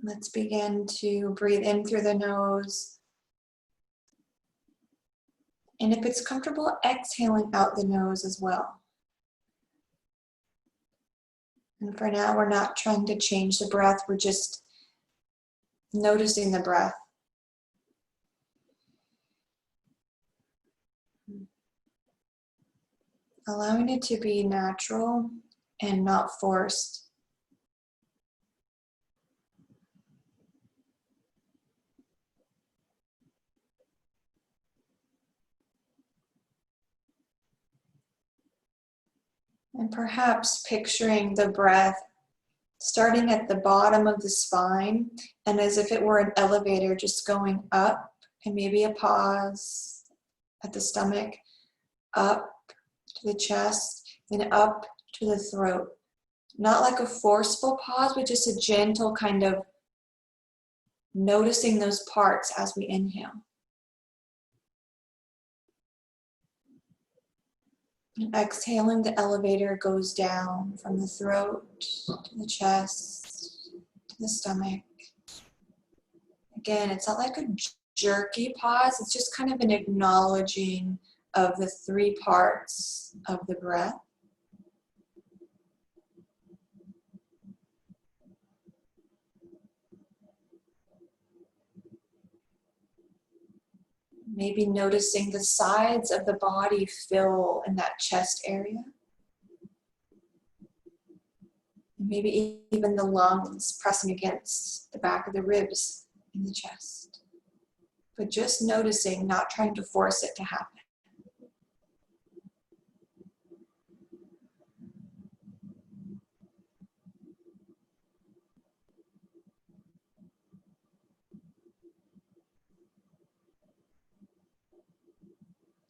Let's begin to breathe in through the nose. And if it's comfortable, exhaling out the nose as well. And for now, we're not trying to change the breath, we're just noticing the breath. Allowing it to be natural and not forced. And perhaps picturing the breath starting at the bottom of the spine and as if it were an elevator just going up, and maybe a pause at the stomach, up to the chest, then up to the throat. Not like a forceful pause, but just a gentle kind of noticing those parts as we inhale. And exhaling, the elevator goes down from the throat to the chest, to the stomach. Again, it's not like a jerky pause, it's just kind of an acknowledging of the three parts of the breath. Maybe noticing the sides of the body fill in that chest area. Maybe even the lungs pressing against the back of the ribs in the chest. But just noticing, not trying to force it to happen.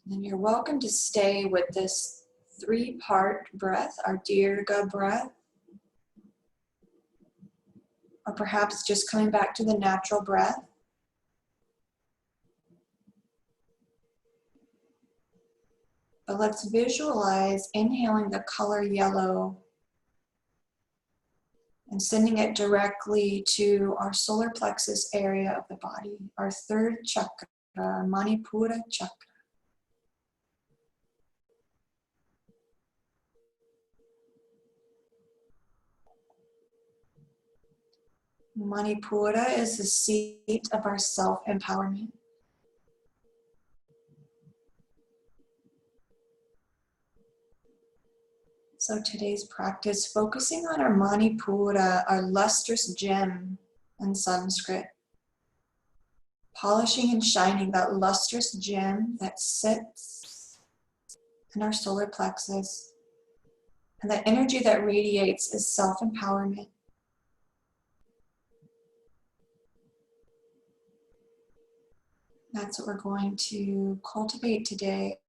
And you're welcome to stay with this three-part breath, our Dirga breath. Or perhaps just coming back to the natural breath. But let's visualize inhaling the color yellow and sending it directly to our solar plexus area of the body, our third chakra, our Manipura Chakra. Manipura is the seat of our self-empowerment. So today's practice, focusing on our Manipura, our lustrous gem in Sanskrit. Polishing and shining that lustrous gem that sits in our solar plexus. And that energy that radiates is self-empowerment. That's what we're going to cultivate today.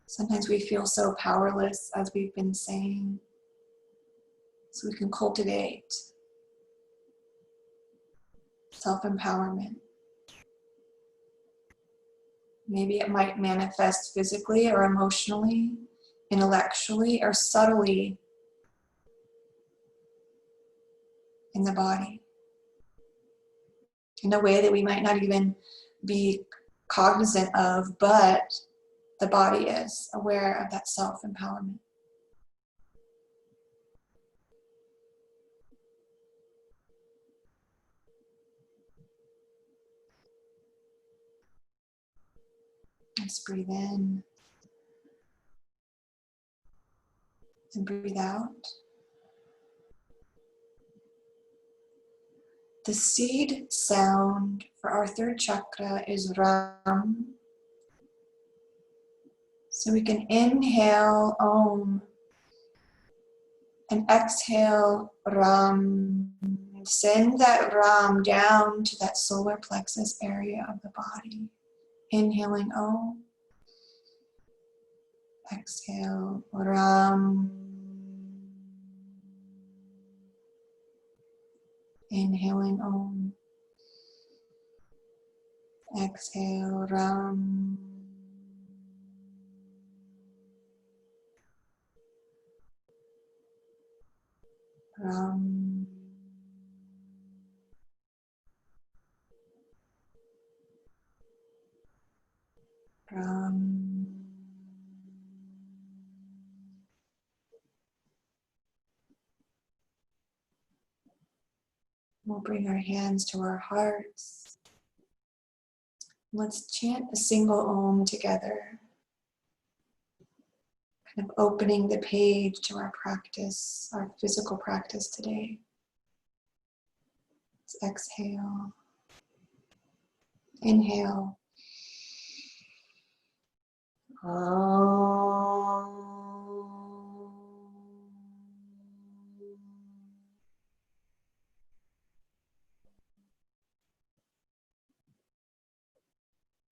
Sometimes we feel so powerless, as we've been saying. So we can cultivate self-empowerment. Maybe it might manifest physically or emotionally, intellectually or subtly in the body. In a way that we might not even be cognizant of, but the body is aware of that self-empowerment. Let's breathe in and breathe out. The seed sound for our third chakra is Ram. So we can inhale Om and exhale Ram. Send that Ram down to that solar plexus area of the body. Inhaling Om. Exhale Ram. Inhaling Om. Exhale Ram. Ram. Ram. We'll bring our hands to our hearts. Let's chant a single Om together. Kind of opening the page to our practice, our physical practice today. Let's exhale. Inhale.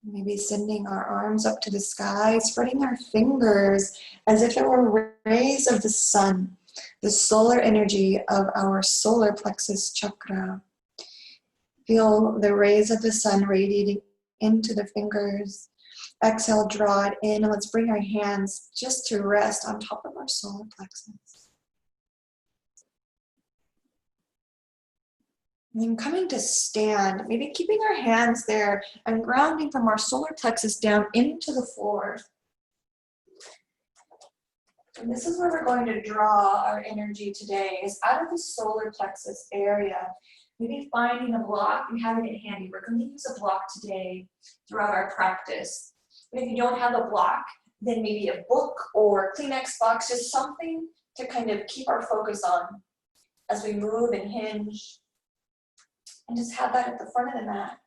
Maybe sending our arms up to the sky, spreading our fingers as if it were rays of the sun, the solar energy of our solar plexus chakra. Feel the rays of the sun radiating into the fingers. Exhale, draw it in, and let's bring our hands just to rest on top of our solar plexus. And then coming to stand, maybe keeping our hands there and grounding from our solar plexus down into the floor. And this is where we're going to draw our energy today, is out of the solar plexus area. Maybe finding a block and having it handy. We're going to use a block today throughout our practice. But if you don't have a block, then maybe a book or Kleenex box, just something to kind of keep our focus on as we move and hinge. And just have that at the front of the mat.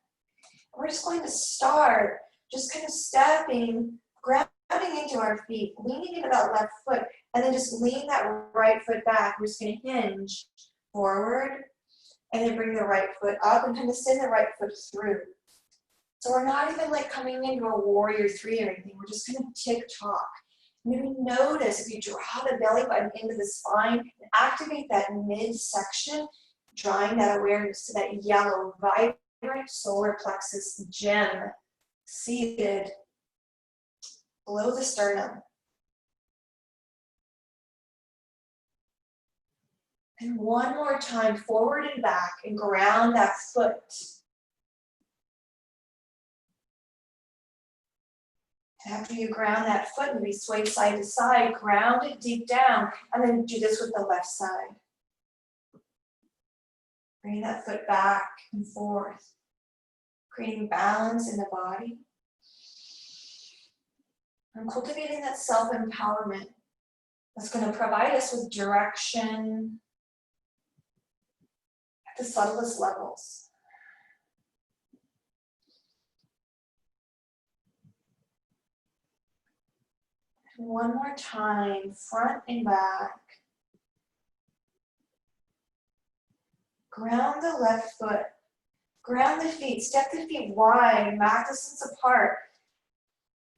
We're just going to start just kind of stepping, grounding into our feet, leaning into that left foot, and then just lean that right foot back. We're just going to hinge forward, and then bring the right foot up and kind of send the right foot through. So we're not even like coming into a warrior three or anything. We're just kind of tick-tock. Maybe notice if you draw the belly button into the spine and activate that midsection, drawing that awareness to that yellow, vibrant solar plexus gem seated below the sternum. And one more time, forward and back, and ground that foot. After you ground that foot, maybe sway side to side, ground it deep down, and then do this with the left side. Bring that foot back and forth, creating balance in the body. And cultivating that self-empowerment that's going to provide us with direction at the subtlest levels. And one more time, front and back. Ground the left foot, ground the feet, step the feet wide, mat distance apart.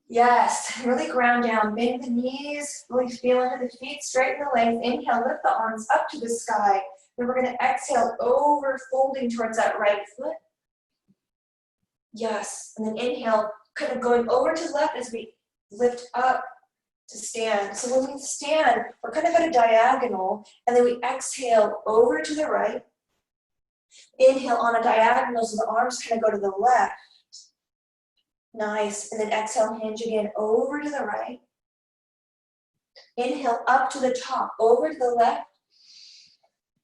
Yes, really ground down, bend the knees, really feel into the feet, straighten the legs, inhale, lift the arms up to the sky. Then we're going to exhale, over folding towards that right foot. Yes, and then inhale, kind of going over to the left as we lift up to stand. So when we stand, we're kind of at a diagonal, and then we exhale over to the right. Inhale on a diagonal so the arms kind of go to the left. Nice. And then exhale, hinge again over to the right. Inhale up to the top, over to the left.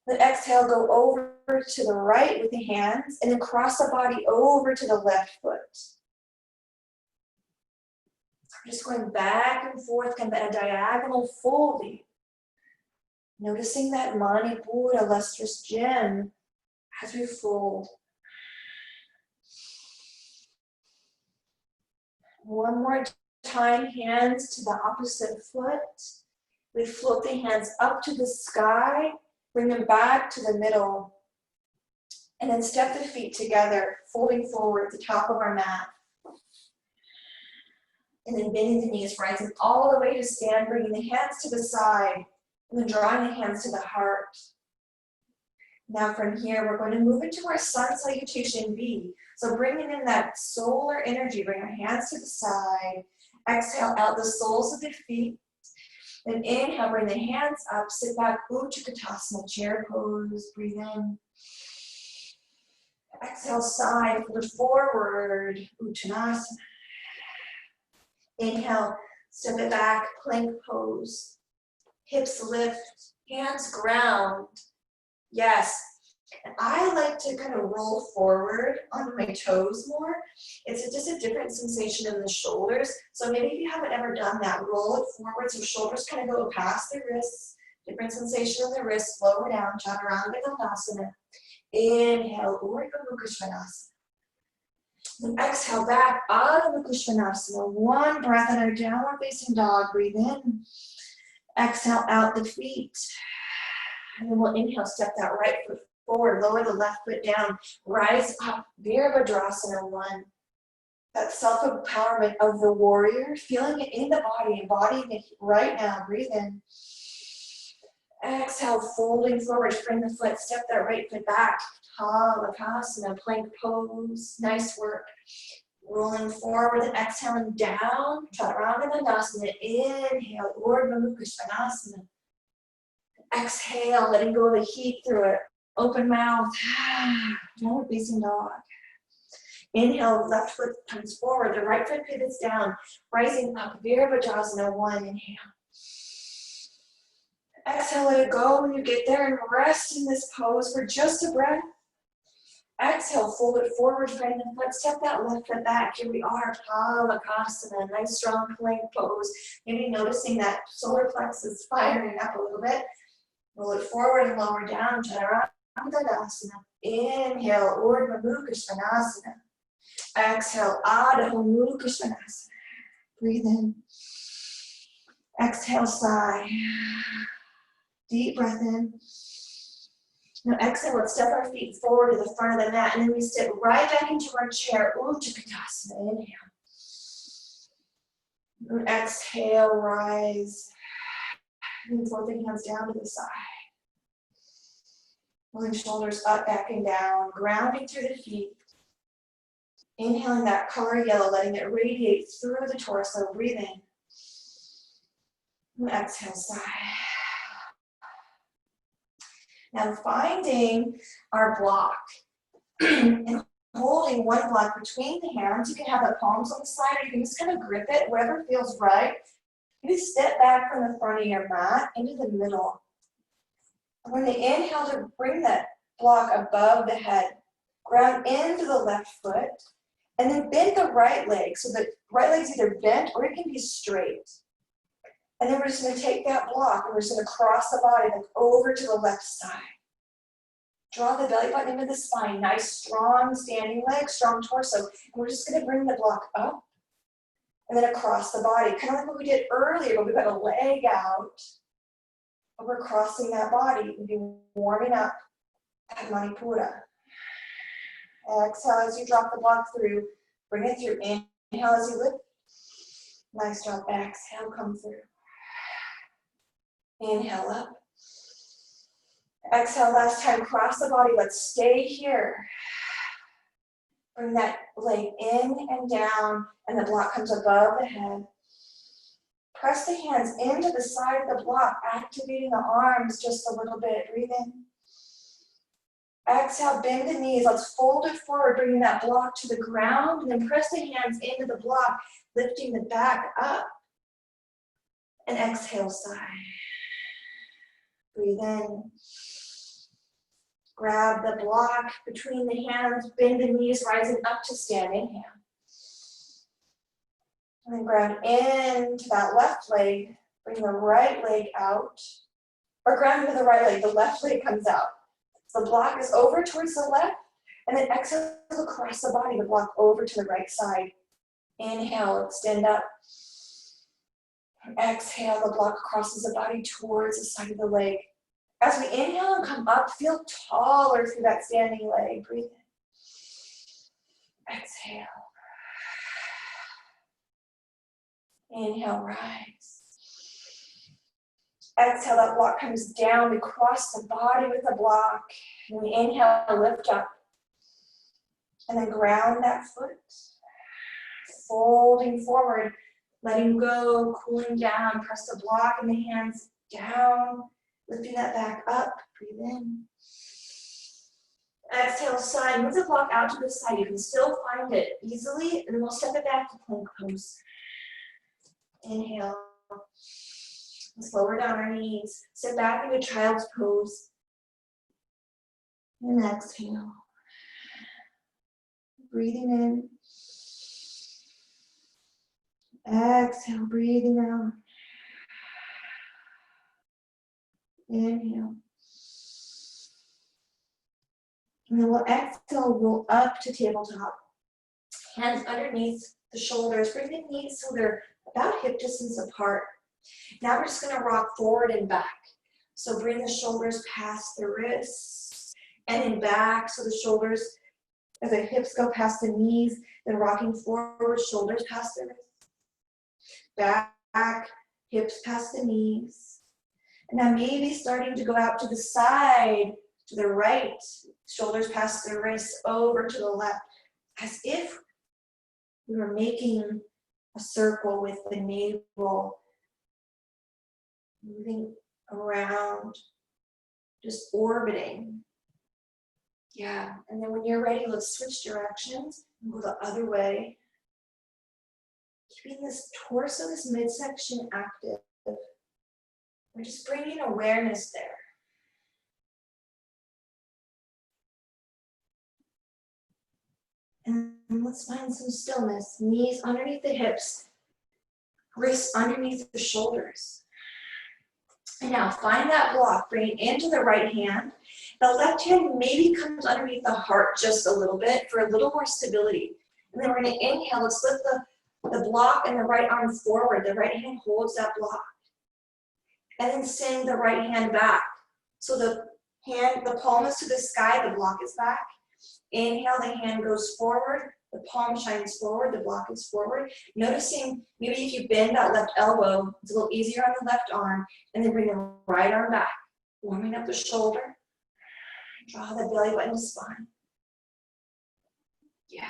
Then exhale, go over to the right with the hands, and then cross the body over to the left foot. We're just going back and forth, kind of at a diagonal folding. Noticing that Manipura lustrous gem as we fold. One more time, hands to the opposite foot. We float the hands up to the sky, bring them back to the middle, and then step the feet together, folding forward at the top of our mat. And then bending the knees, rising all the way to stand, bringing the hands to the side, and then drawing the hands to the heart. Now from here, we're going to move into our sun salutation B. So bringing in that solar energy, bring our hands to the side. Exhale out the soles of the feet. Then inhale, bring the hands up, sit back, Utkatasana, chair pose, breathe in. Exhale, side, fold forward, Uttanasana. Inhale, step it back, plank pose. Hips lift, hands ground. Yes. And I like to kind of roll forward on my toes more. It's just a different sensation in the shoulders. So maybe if you haven't ever done that, roll it forward so shoulders kind of go past the wrists. Different sensation in the wrists, lower down, chaturanga dandasana. Inhale, Urdhva Mukha Svanasana. Then exhale back, Adho Mukha Svanasana. One breath in our downward facing dog. Breathe in. Exhale out the feet. And then we'll inhale, step that right foot forward, lower the left foot down, rise up, Virabhadrasana 1. That self-empowerment of the warrior, feeling it in the body, embodying it right now. Breathe in. Exhale, folding forward, frame the foot, step that right foot back. Halakasana, plank pose. Nice work. Rolling forward and exhaling down. Chaturanga Dandasana. Inhale, Urdhva Mukha Svanasana. Exhale, letting go of the heat through it. Open mouth. Downward facing dog. Inhale, left foot comes forward. The right foot pivots down. Rising up. Virabhadrasana 1. Inhale. Exhale, let it go when you get there and rest in this pose for just a breath. Exhale, fold it forward, frame the foot, step that left foot back. Here we are, Halakasana, nice strong plank pose. Maybe noticing that solar plexus firing up a little bit. Roll it forward and lower down, Chaturanga Dandasana. Inhale, Urdhva Mukha Svanasana. Exhale, Adho Mukha Svanasana. Breathe in. Exhale, sigh. Deep breath in. Now exhale, let's step our feet forward to the front of the mat, and then we step right back into our chair, Utkatasana. Inhale. And exhale, rise. And fold the hands down to the side. Pulling shoulders up, back, and down, grounding through the feet. Inhaling that color yellow, letting it radiate through the torso. Breathe in. And exhale, sigh. Now finding our block and holding one block between the hands. You can have the palms on the side, or you can just kind of grip it, wherever feels right. You step back from the front of your mat into the middle. And when you inhale, to bring that block above the head, ground into the left foot, and then bend the right leg. So the right leg's either bent or it can be straight. And then we're just going to take that block and we're just going to cross the body like over to the left side. Draw the belly button into the spine. Nice, strong standing leg, strong torso. And we're just going to bring the block up and then across the body. Kind of like what we did earlier, but we've got a leg out. But we're crossing that body. We'll be warming up that Manipura. Exhale as you drop the block through. Bring it through. Inhale as you lift. Nice job. Exhale, come through. Inhale up. Exhale, last time, cross the body. Let's stay here. Bring that leg in and down, and the block comes above the head. Press the hands into the side of the block, activating the arms just a little bit. Breathe in. Exhale, bend the knees. Let's fold it forward, bringing that block to the ground, and then press the hands into the block, lifting the back up. And exhale, sigh. Breathe in. Grab the block between the hands, bend the knees, rising up to stand. Inhale. And then ground into that left leg. Bring the right leg out. Or ground into the right leg. The left leg comes out. So the block is over towards the left. And then exhale across the body. The block over to the right side. Inhale, extend up. Exhale, the block crosses the body towards the side of the leg. As we inhale and come up, feel taller through that standing leg. Breathe in. Exhale. Inhale, rise. Exhale, that block comes down. We cross the body with the block. And we inhale, lift up. And then ground that foot. Folding forward. Letting go, cooling down. Press the block and the hands down. Lifting that back up. Breathe in. Exhale, sigh. Move the block out to the side. You can still find it easily. And then we'll step it back to plank pose. Inhale. Let's lower down our knees. Sit back into child's pose. And exhale. Breathing in. Exhale, breathing out. Inhale. And then we'll exhale, roll up to tabletop. Hands underneath the shoulders. Bring the knees so they're about hip distance apart. Now we're just going to rock forward and back. So bring the shoulders past the wrists and then back. So the shoulders, as the hips go past the knees, then rocking forward, shoulders past the wrists. Back, hips past the knees. And now maybe starting to go out to the side, to the right, shoulders past the wrists, over to the left, as if we were making a circle with the navel, moving around, just orbiting. Yeah, and then when you're ready, let's switch directions and go the other way. Keeping this torso, this midsection active. We're just bringing awareness there. And let's find some stillness. Knees underneath the hips, wrists underneath the shoulders. And now find that block. Bring it into the right hand. The left hand maybe comes underneath the heart just a little bit for a little more stability. And then we're going to inhale. Let's lift the block and the right arm forward. The right hand holds that block. And then send the right hand back. So the palm is to the sky, the block is back. Inhale, the hand goes forward, the palm shines forward, the block is forward. Noticing maybe if you bend that left elbow, it's a little easier on the left arm, and then bring the right arm back. Warming up the shoulder. Draw the belly button to spine. Yeah.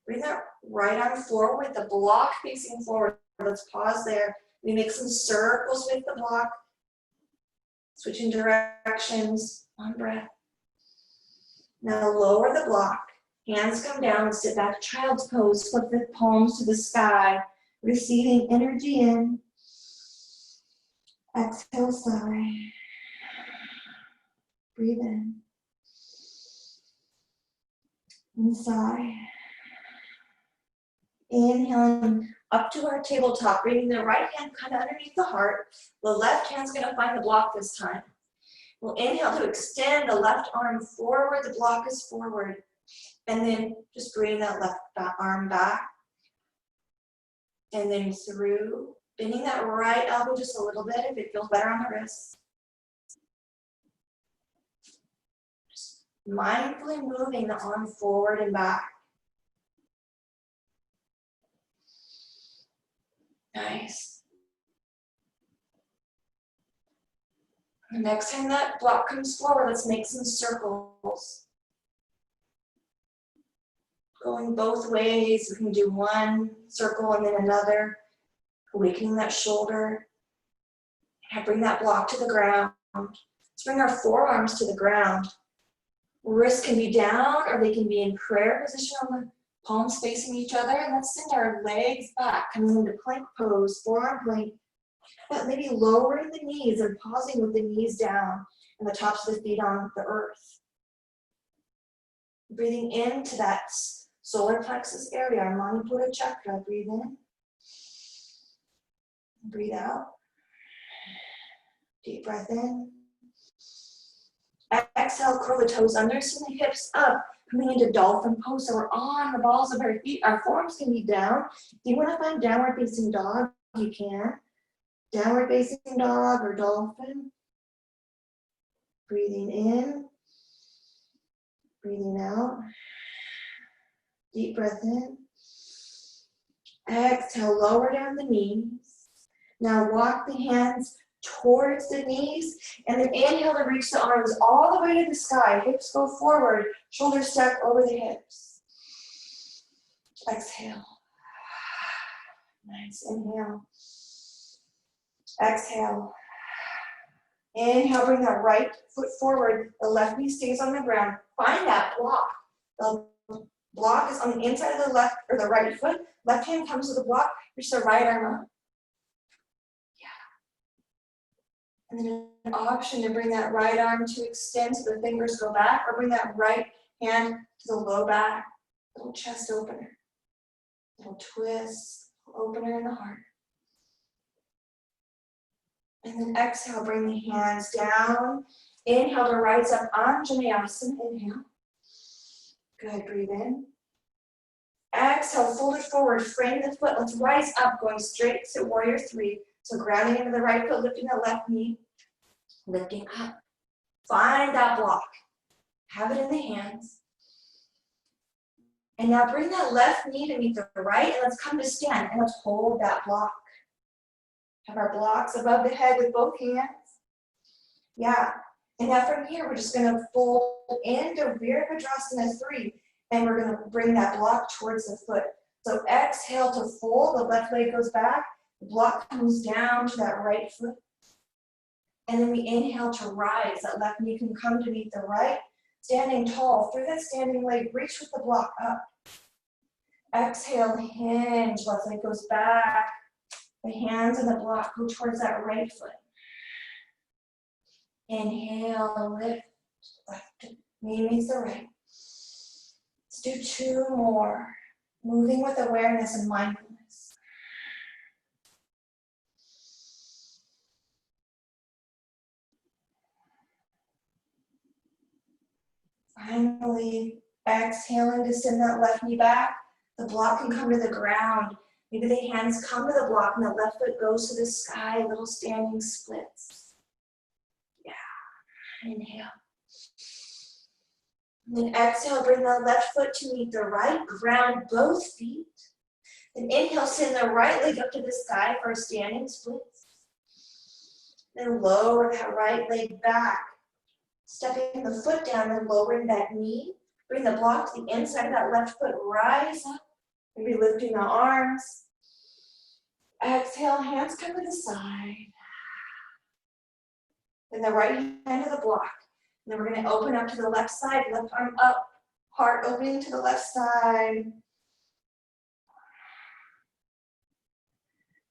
Bring that right arm forward with the block facing forward. Let's pause there. We make some circles with the block. Switching directions. One breath. Now lower the block. Hands come down and sit back, child's pose. Flip the palms to the sky. Receiving energy in. Exhale, sigh. Breathe in. And sigh. Inhaling up to our tabletop, bringing the right hand kind of underneath the heart. The left hand's going to find the block this time. We'll inhale to extend the left arm forward. The block is forward. And then just bring that left arm back. And then through. Bending that right elbow just a little bit if it feels better on the wrist. Just mindfully moving the arm forward and back. Nice. The next time that block comes forward, let's make some circles. Going both ways. We can do one circle and then another. Awakening that shoulder. And bring that block to the ground. Let's bring our forearms to the ground. Wrists can be down or they can be in prayer position on the palms facing each other. And let's send our legs back, coming into plank pose, forearm plank. But maybe lowering the knees and pausing with the knees down and the tops of the feet on the earth. Breathing into that solar plexus area, our Manipura Chakra. Breathe in. Breathe out. Deep breath in. Exhale, curl the toes under, send the hips up, coming into dolphin pose. So we're on the balls of our feet. Our forearms can be down. If you want to find downward facing dog, you can. Downward facing dog or dolphin. Breathing in. Breathing out. Deep breath in. Exhale, lower down the knees. Now walk the hands towards the knees, and then inhale to reach the arms all the way to the sky. Hips go forward, shoulders stack over the hips. Exhale. Nice. Inhale. Exhale. Inhale, bring that right foot forward. The left knee stays on the ground. Find that block. The Block is on the inside of the left or the right foot. Left hand comes to the block, reach the right arm up. Yeah. And then an option to bring that right arm to extend so the fingers go back, or bring that right hand to the low back. Little chest opener. Little twist, opener in the heart. And then exhale, bring the hands down. Inhale to rise up, Anjaneyasana. Inhale. Good, breathe in. Exhale, fold it forward, frame the foot. Let's rise up, going straight to warrior three. So grounding into the right foot, lifting the left knee, lifting up. Find that block. Have it in the hands. And now bring that left knee to meet the right, and let's come to stand, and let's hold that block. Have our blocks above the head with both hands. Yeah. And now from here, we're just going to fold into Virabhadrasana 3, and we're going to bring that block towards the foot. So exhale to fold, the left leg goes back, the block comes down to that right foot. And then we inhale to rise, that left knee can come to meet the right. Standing tall, through that standing leg, reach with the block up. Exhale, hinge, left leg goes back. The hands and the block go towards that right foot. Inhale, lift, left knee meets the right. Let's do 2 more. Moving with awareness and mindfulness. Finally, exhaling to send that left knee back. The block can come to the ground. Maybe the hands come to the block and the left foot goes to the sky, little standing splits. Yeah, inhale. And then exhale, bring the left foot to meet the right, ground both feet. Then inhale, send the right leg up to the sky for a standing splits. Then lower that right leg back. Stepping the foot down, then lowering that knee. Bring the block to the inside of that left foot, rise up. Maybe lifting the arms. Exhale, hands come to the side. Then the right hand to the block. And then we're going to open up to the left side, left arm up, heart opening to the left side.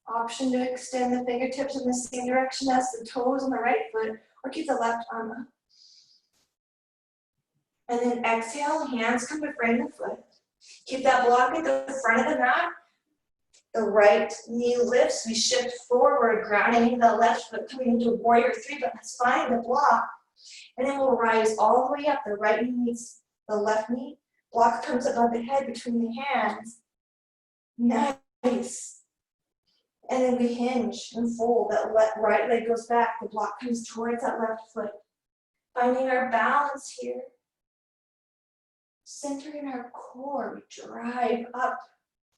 Option to extend the fingertips in the same direction as the toes on the right foot, or keep the left arm up. And then exhale, hands come to frame the foot. Keep that block at the front of the mat. The right knee lifts, we shift forward, grounding into the left foot, coming into warrior three, but let's find the block. And then we'll rise all the way up. The right knee meets the left knee. Block comes above the head between the hands. Nice. And then we hinge and fold. That right leg goes back. The block comes towards that left foot. Finding our balance here. Centering our core, we drive up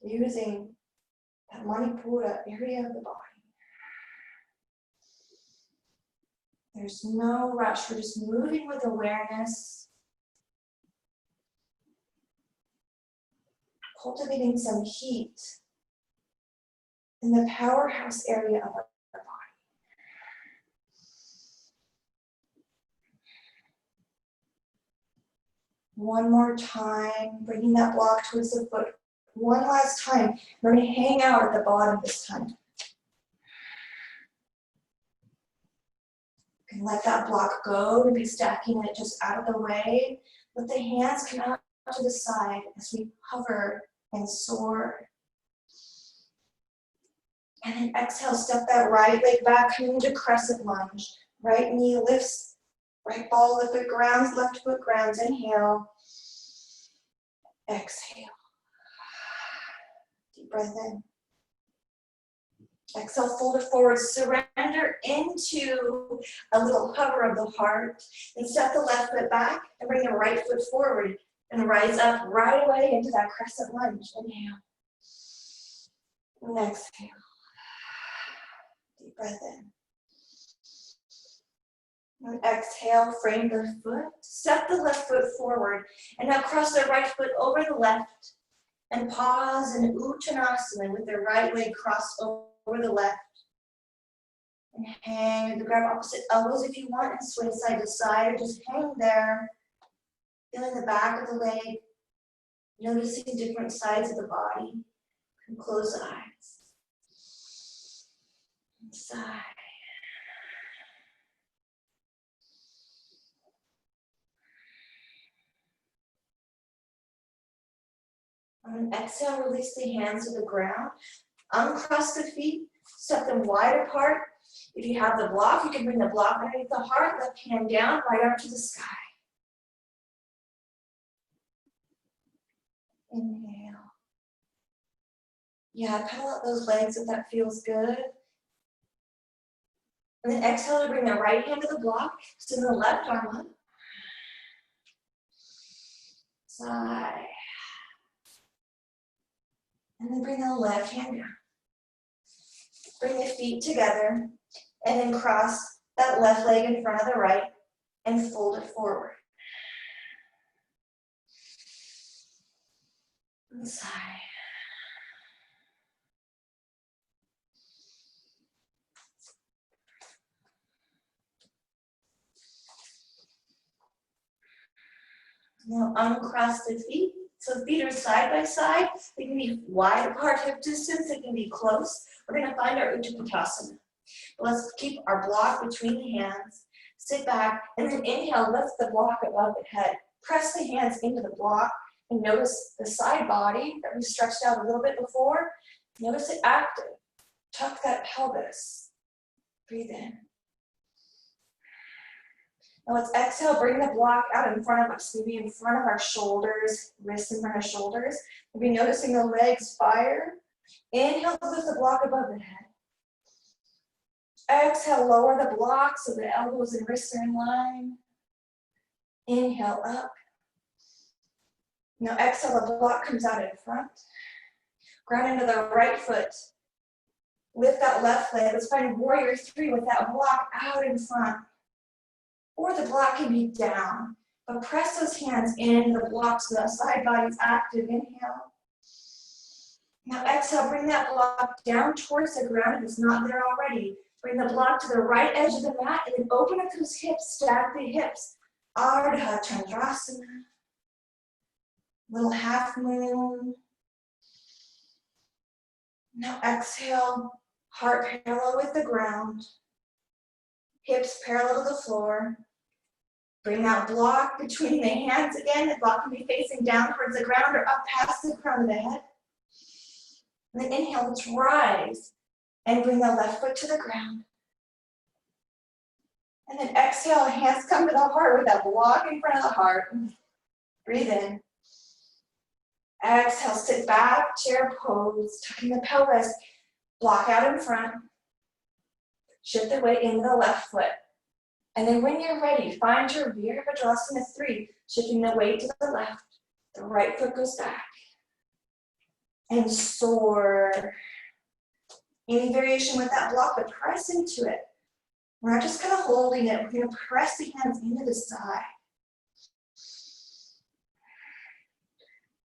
using that Manipura area of the body. There's no rush, we're just moving with awareness, cultivating some heat in the powerhouse area of our body. One more time, bringing that block towards the foot. One last time. We're going to hang out at the bottom this time. You can let that block go, maybe stacking it just out of the way. Let the hands come out to the side as we hover and soar. And then exhale, step that right leg back, coming into crescent lunge. Right knee lifts, right ball lifted grounds, left foot grounds. Inhale. Exhale. Deep breath in. Exhale, fold it forward. Surrender into a little hover of the heart. And step the left foot back and bring the right foot forward. And rise up right away into that crescent lunge. Inhale. And exhale. Deep breath in. And exhale, frame the foot. Step the left foot forward. And now cross the right foot over the left. And pause in Uttanasana with the right leg crossed over the left. And hang, grab opposite elbows if you want, and sway side to side, or just hang there. Feeling the back of the leg Noticing different sides of the body. And close the eyes. And sigh. On an exhale, release the hands to the ground. Uncross the feet. Step them wide apart. If you have the block, you can bring the block underneath the heart. Left hand down, right arm to the sky. Inhale. Yeah, pedal out those legs if that feels good. And then exhale to bring the right hand to the block. Send the left arm up. Sigh. And then bring the left hand down. Bring the feet together. And then cross that left leg in front of the right and fold it forward. And sigh. Now uncross the feet. So feet are side by side. They can be wide apart hip distance. They can be close. We're going to find our Uttanasana. Let's keep our block between the hands. Sit back and then inhale, lift the block above the head. Press the hands into the block and notice the side body that we stretched out a little bit before. Notice it active. Tuck that pelvis. Breathe in. Now let's exhale, bring the block out in front of us, maybe in front of our shoulders, wrists in front of shoulders. We'll be noticing the legs fire. Inhale, lift the block above the head. Exhale, lower the block so the elbows and wrists are in line. Inhale up. Now exhale, the block comes out in front. Ground into the right foot. Lift that left leg. Let's find warrior three with that block out in front. Or the block can be down. But press those hands in the block so the side body's active. Inhale. Now exhale, bring that block down towards the ground if it's not there already. Bring the block to the right edge of the mat and then open up those hips, stack the hips. Ardha Chandrasana. Little half moon. Now exhale, heart parallel with the ground. Hips parallel to the floor. Bring that block between the hands again. The block can be facing down towards the ground or up past the crown of the head. And then inhale, let's rise. And bring the left foot to the ground. And then exhale, hands come to the heart with that block in front of the heart. Breathe in. Exhale, sit back, chair pose, tucking the pelvis, block out in front. Shift the weight into the left foot. And then when you're ready, find your Virabhadrasana 3, shifting the weight to the left. The right foot goes back. And soar. Any variation with that block, but press into it. We're not just kind of holding it. We're going to press the hands into the side.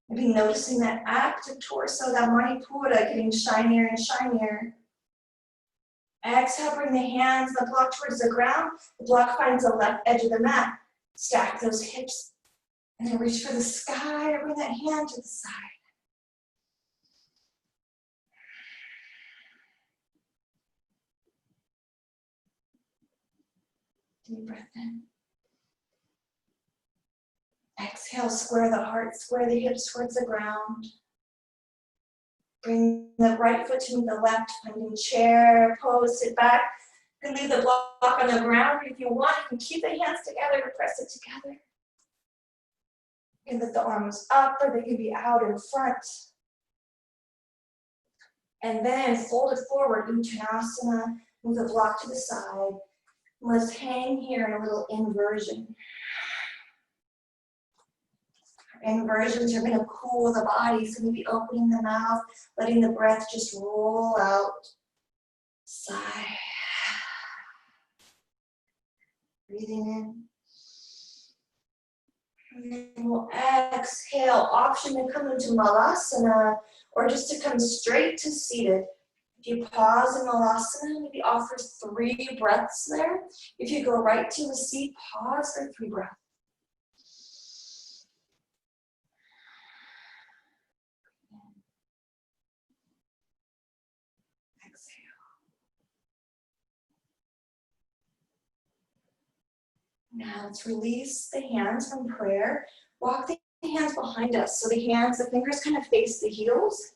Maybe noticing that active torso, that Manipura getting shinier and shinier. Exhale, bring the hands, the block towards the ground. The block finds the left edge of the mat. Stack those hips. And then reach for the sky or bring that hand to the side. Deep breath in. Exhale, square the heart, square the hips towards the ground. Bring the right foot to the left, finding chair, pose, sit back. You can leave the block on the ground. If you want, you can keep the hands together or press it together. You can lift the arms up or they can be out in front. And then fold it forward, Uttanasana, move the block to the side. Let's hang here in a little inversion. Inversions are going to cool the body, so maybe opening the mouth, letting the breath just roll out. Sigh. Breathing in. And then we'll exhale. Option to come into Malasana or just to come straight to seated. If you pause in Malasana, maybe offer 3 breaths there. If you go right to a seat, pause for 3 breaths. Now let's release the hands from prayer. Walk the hands behind us. So the fingers kind of face the heels.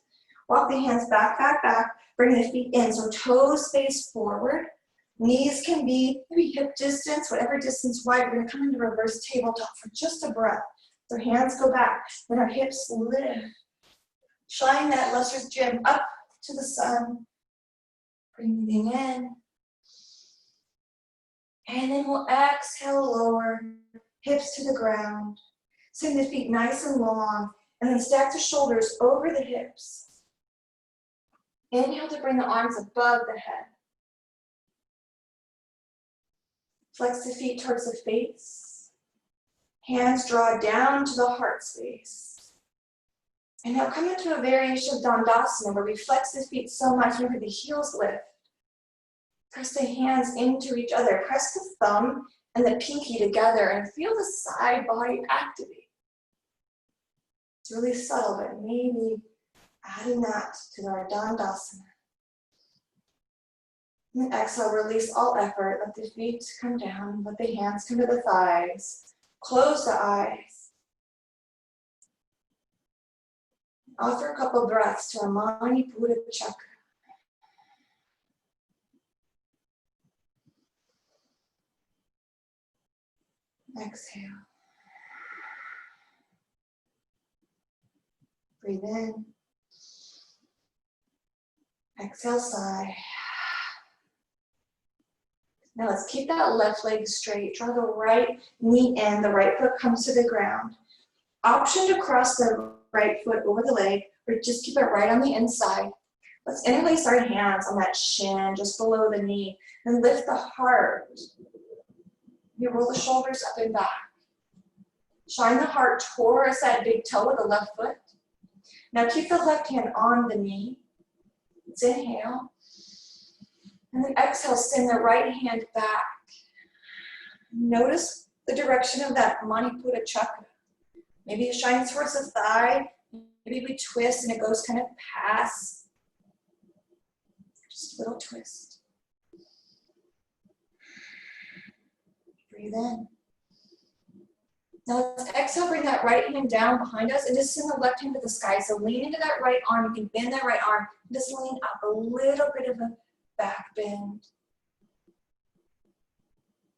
Walk the hands back, back, back. Bring the feet in. So toes face forward. Knees can be maybe hip distance, whatever distance wide. We're going to come into reverse tabletop for just a breath. So hands go back. Then our hips lift. Shine that lesser gym up to the sun. Breathing in. And then we'll exhale, lower, hips to the ground. Send the feet nice and long, and then stack the shoulders over the hips. Inhale to bring the arms above the head. Flex the feet towards the face. Hands draw down to the heart space. And now come into a variation of Dandasana where we flex the feet so much, remember the heels lift. Press the hands into each other. Press the thumb and the pinky together and feel the side body activate. It's really subtle, but maybe adding that to our Dandasana. And then exhale, release all effort. Let the feet come down. Let the hands come to the thighs. Close the eyes. Offer a couple breaths to our Manipura Chakra. Exhale. Breathe in. Exhale, sigh. Now let's keep that left leg straight. Draw the right knee in. The right foot comes to the ground. Option to cross the right foot over the leg, or just keep it right on the inside. Let's interlace our hands on that shin, just below the knee, and lift the heart. You roll the shoulders up and back. Shine the heart towards that big toe with the left foot. Now keep the left hand on the knee. Let's inhale. And then exhale, send the right hand back. Notice the direction of that Manipura Chakra. Maybe it shines towards the thigh. Maybe we twist and it goes kind of past. Just a little twist. Breathe in. Now let's exhale, bring that right hand down behind us and just send the left hand to the sky. So lean into that right arm. You can bend that right arm. Just lean up a little bit of a back bend.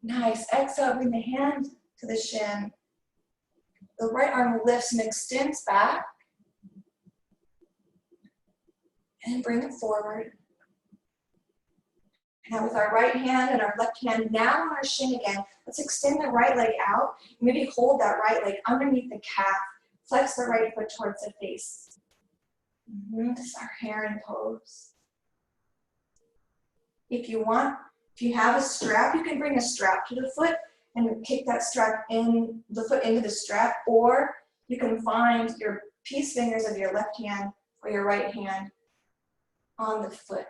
Nice. Exhale, bring the hand to the shin. The right arm lifts and extends back. And bring it forward. Now with our right hand and our left hand now on our shin again, let's extend the right leg out. Maybe hold that right leg underneath the calf. Flex the right foot towards the face. This is our heron pose. If you want, if you have a strap, you can bring a strap to the foot and kick that strap in, the foot into the strap, or you can find your peace fingers of your left hand or your right hand on the foot.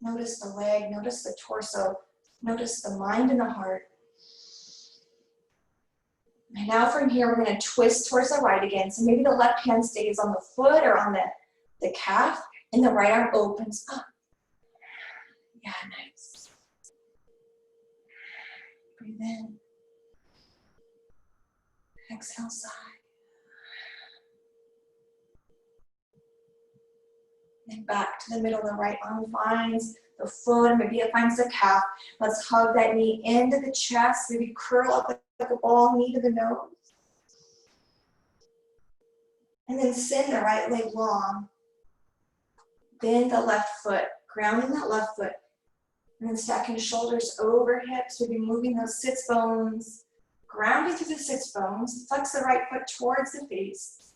Notice the leg, notice the torso, notice the mind and the heart. And now from here, we're going to twist towards the right again. So maybe the left hand stays on the foot or on the calf, and the right arm opens up. Yeah, nice. Breathe in. Exhale, sigh. And back to the middle. The right arm finds the foot, maybe it finds the calf. Let's hug that knee into the chest. Maybe curl up like a ball, knee to the nose. And then send the right leg long. Bend the left foot, grounding that left foot. And then stacking shoulders over hips. Maybe moving those sits bones. Grounding through the sits bones. Flex the right foot towards the face.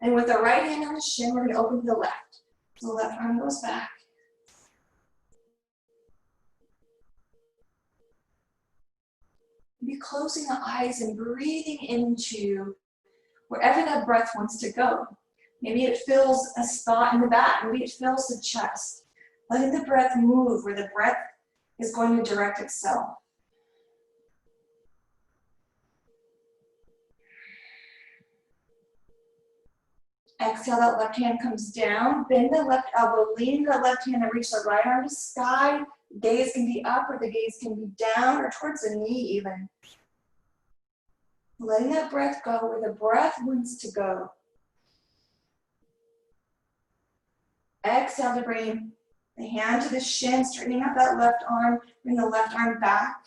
And with the right hand on the shin, we're going to open to the left. So the left arm goes back. Be closing the eyes and breathing into wherever that breath wants to go. Maybe it fills a spot in the back. Maybe it fills the chest. Letting the breath move where the breath is going to direct itself. Exhale, that left hand comes down. Bend the left elbow, lean the left hand and reach the right arm to sky. Gaze can be up or the gaze can be down or towards the knee even. Letting that breath go where the breath wants to go. Exhale to bring the hand to the shin, straightening up that left arm. Bring the left arm back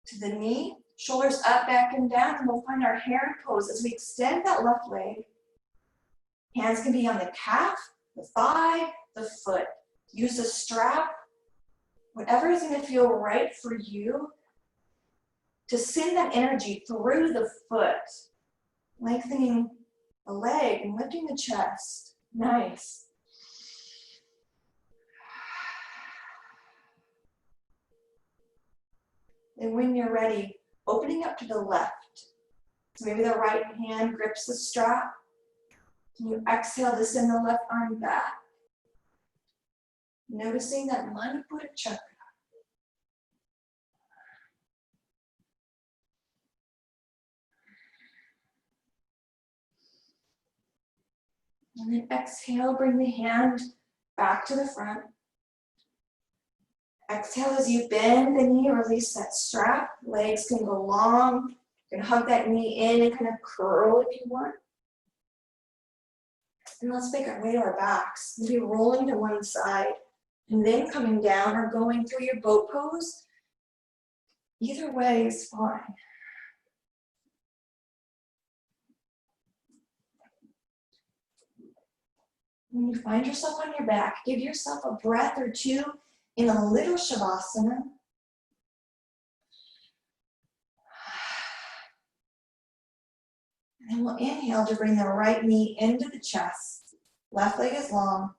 to the knee. Shoulders up, back, and down. And we'll find our heron pose as we extend that left leg. Hands can be on the calf, the thigh, the foot. Use a strap, whatever is going to feel right for you, to send that energy through the foot, lengthening the leg and lifting the chest. Nice. And when you're ready, opening up to the left. So maybe the right hand grips the strap. And you exhale to send the left arm back. Noticing that Manipura Chakra. And then exhale, bring the hand back to the front. Exhale as you bend the knee, release that strap. Legs can go long. You can hug that knee in and kind of curl if you want. And let's make our way to our backs. Maybe rolling to one side and then coming down or going through your boat pose. Either way is fine. When you find yourself on your back, give yourself a breath or two in a little Shavasana. And then we'll inhale to bring the right knee into the chest. Left leg is long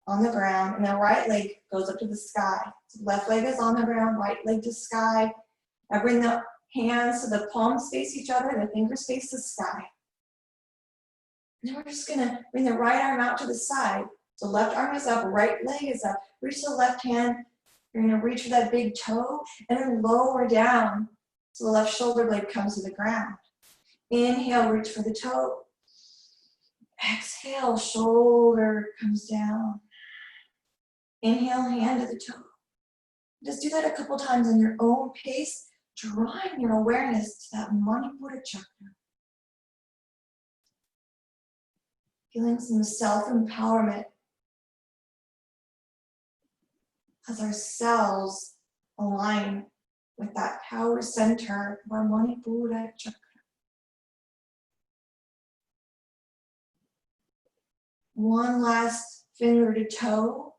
on the ground, and the right leg goes up to the sky. So left leg is on the ground, right leg to sky. Now bring the hands so the palms face each other and the fingers face the sky. And then we're just gonna bring the right arm out to the side. So left arm is up, right leg is up. Reach the left hand. You're gonna reach for that big toe and then lower down so the left shoulder blade comes to the ground. Inhale, reach for the toe. Exhale, shoulder comes down. Inhale, hand to the toe. Just do that a couple times on your own pace, drawing your awareness to that Manipura Chakra. Feeling some self-empowerment as our cells align with that power center of our Manipura Chakra. One last finger to toe.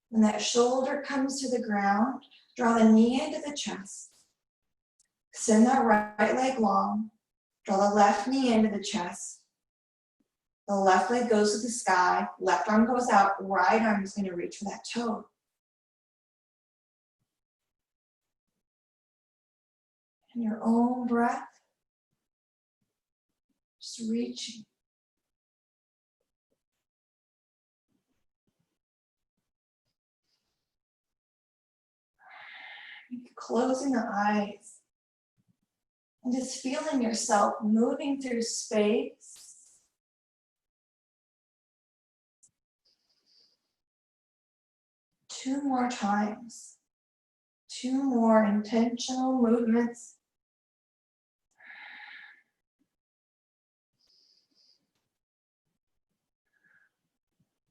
When that shoulder comes to the ground, draw the knee into the chest. Send that right leg long. Draw the left knee into the chest. The left leg goes to the sky. Left arm goes out. Right arm is going to reach for that toe. And your own breath, just reaching. Closing the eyes and just feeling yourself moving through space. Two more times. Two more intentional movements.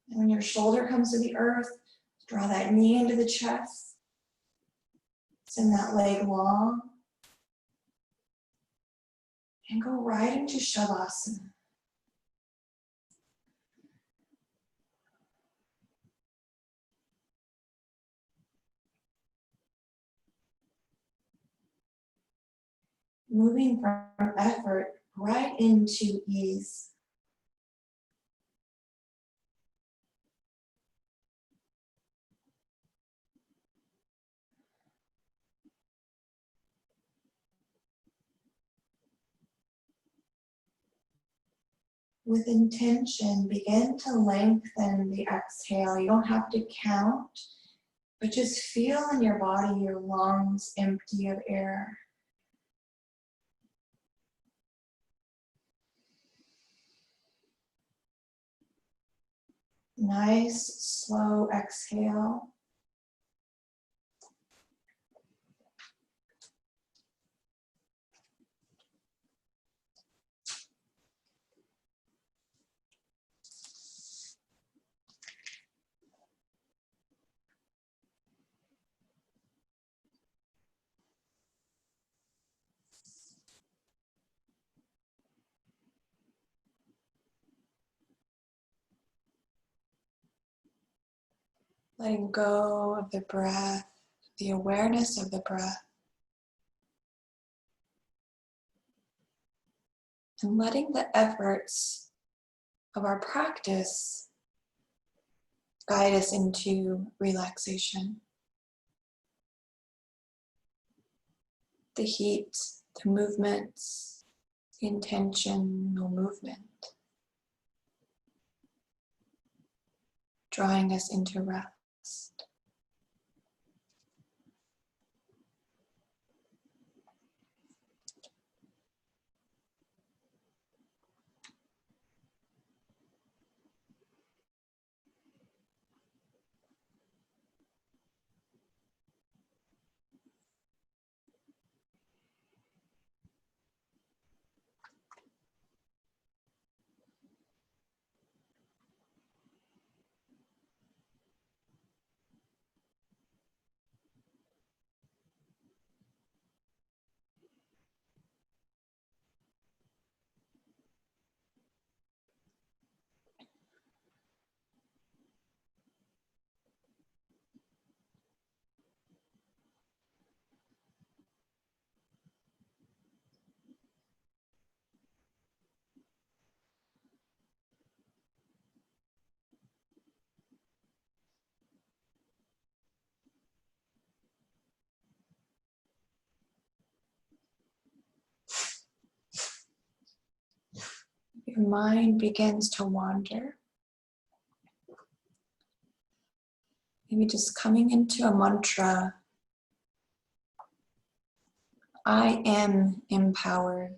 And when your shoulder comes to the earth, draw that knee into the chest. Send that leg long. And go right into Shavasana. Moving from effort right into ease. With intention, begin to lengthen the exhale. You don't have to count, but just feel in your body your lungs empty of air. Nice, slow exhale. Letting go of the breath, the awareness of the breath, and letting the efforts of our practice guide us into relaxation. The heat, the movements, the intentional movement, drawing us into rest. Your mind begins to wander. Maybe just coming into a mantra. I am empowered.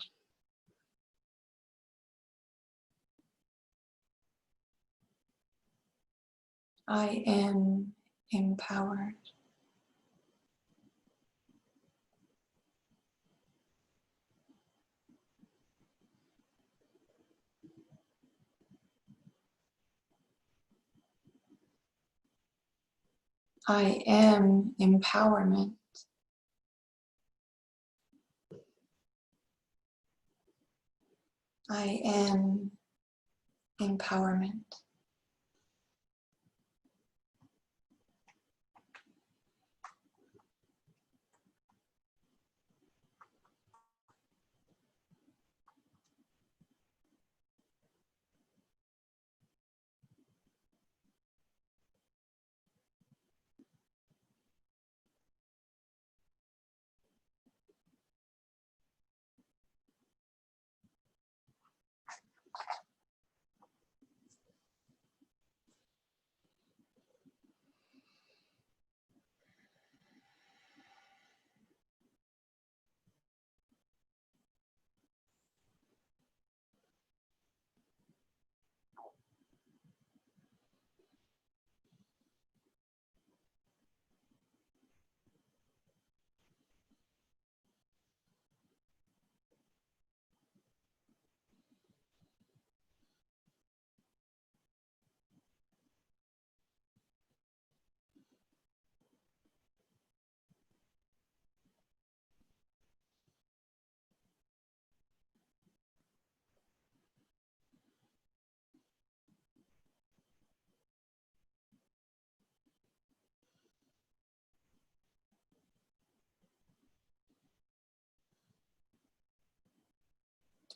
I am empowered. I am empowerment. I am empowerment.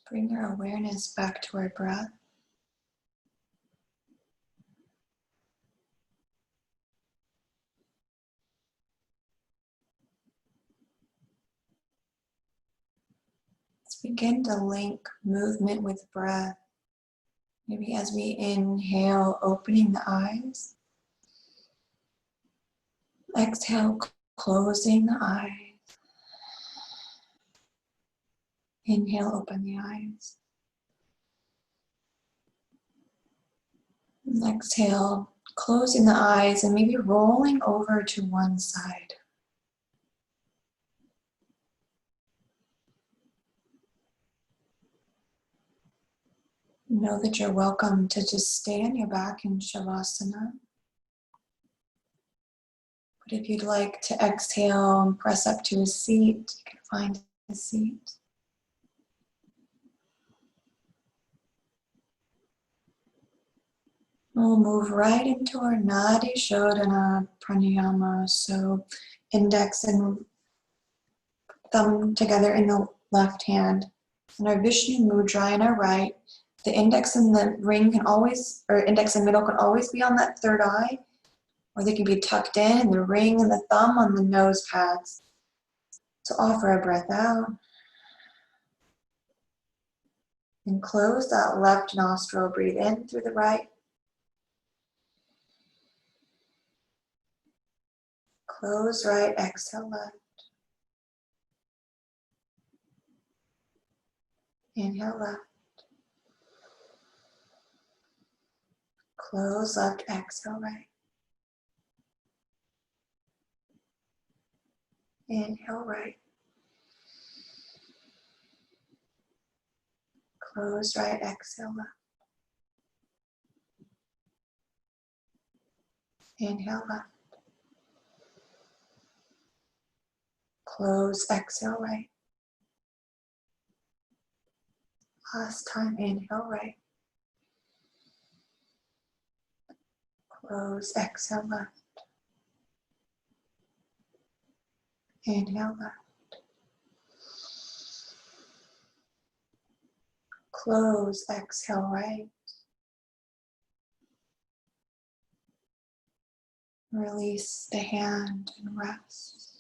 Bring your awareness back to our breath. Let's begin to link movement with breath. Maybe as we inhale, opening the eyes. Exhale, closing the eyes. Inhale, open the eyes. Exhale, closing the eyes and maybe rolling over to one side. Know that you're welcome to just stay on your back in Shavasana. But if you'd like to exhale and press up to a seat, you can find a seat. We'll move right into our Nadi Shodhana pranayama. So index and thumb together in the left hand. And our Vishnu mudra in our right. The index and the ring can always, or index and middle can always be on that third eye, or they can be tucked in, and the ring and the thumb on the nose pads. So offer a breath out. And close that left nostril. Breathe in through the right. Close right, exhale left. Inhale left. Close left, exhale right. Inhale right. Close right, exhale left. Inhale left. Close, exhale right. Last time, inhale right. Close, exhale left. Inhale left. Close, exhale right. Release the hand and rest.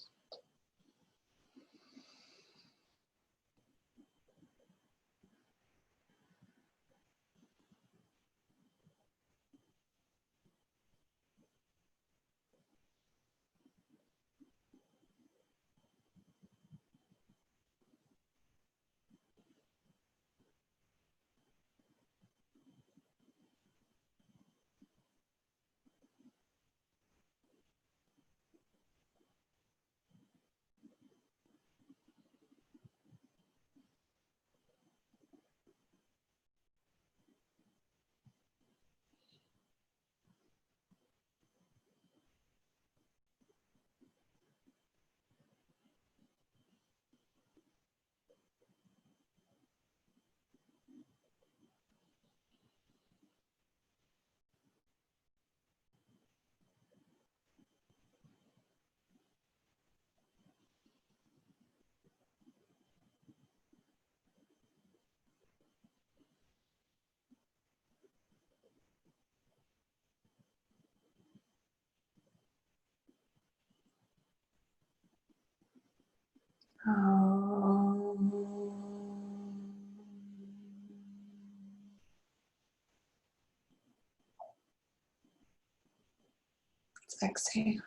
Let's exhale.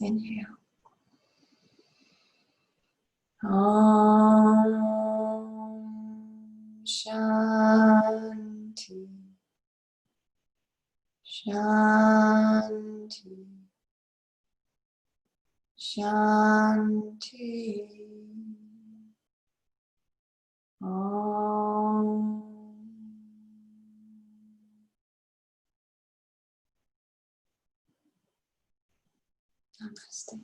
Inhale. Om Shanti. Shanti. Shanti. Om. Namaste.